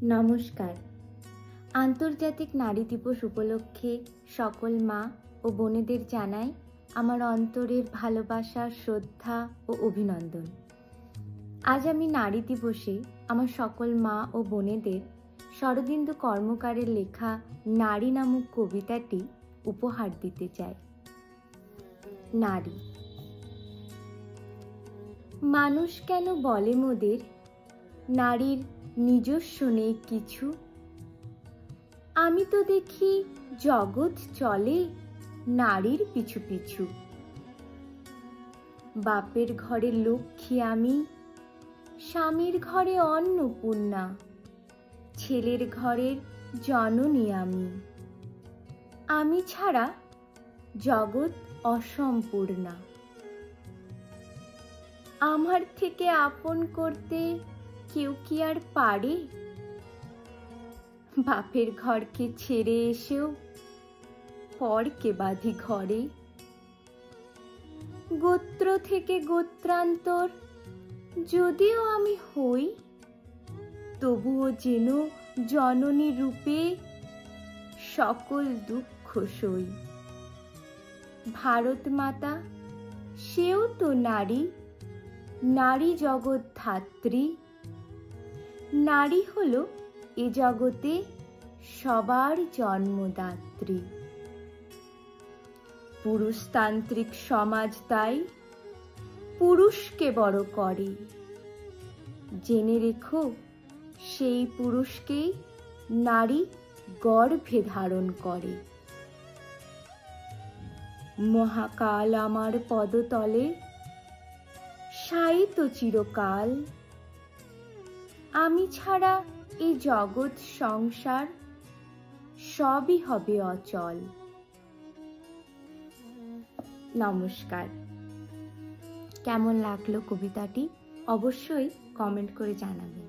নমস্কার। আন্তর্জাতিক নারী দিবস উপলক্ষে সকল মা ও বোনেদের জানাই আমার অন্তরের ভালোবাসা, শ্রদ্ধা ও অভিনন্দন। আজ আমি নারী দিবসে আমার সকল মা ও বোনেদের শরদিন্দু কর্মকারের লেখা নারী নামক কবিতাটি উপহার দিতে চাই। নারী। মানুষ কেন বলে মোদের নারীর নিজস্ব নেই কিছু? আমি তো দেখি জগৎ চলে নারীর পিছু পিছু। বাপের ঘরে লক্ষ্মী আমি, স্বামীর ঘরে অন্নপূর্ণা, ছেলের ঘরের জননী আমি। আমি ছাড়া জগৎ অসম্পূর্ণা। আমার থেকে আপন করতে কেউ কি আর পারে? বাপের ঘরকে ছেড়ে এসেও পরকে বাঁধি ঘরে। গোত্র থেকে গোত্রান্তর যদিও আমি হই, তবুও যেন জননী রূপে সকল দুঃখ সই। ভারত মাতা সেও তো নারী, নারী জগৎ ধাত্রী। নারী হলো এ জগতে সবার জন্মদাত্রী। পুরুষতান্ত্রিক সমাজ তাই পুরুষকে বড় করে। জেনে রেখো সেই পুরুষকেই নারী গর্ভে ধারণ করে। মহাকাল আমার পদতলে শায়িত চিরকাল। আমি ছাড়া এই জগৎ সংসার সবই হবে অচল। নমস্কার। কেমন লাগলো কবিতাটি অবশ্যই কমেন্ট করে জানাবেন।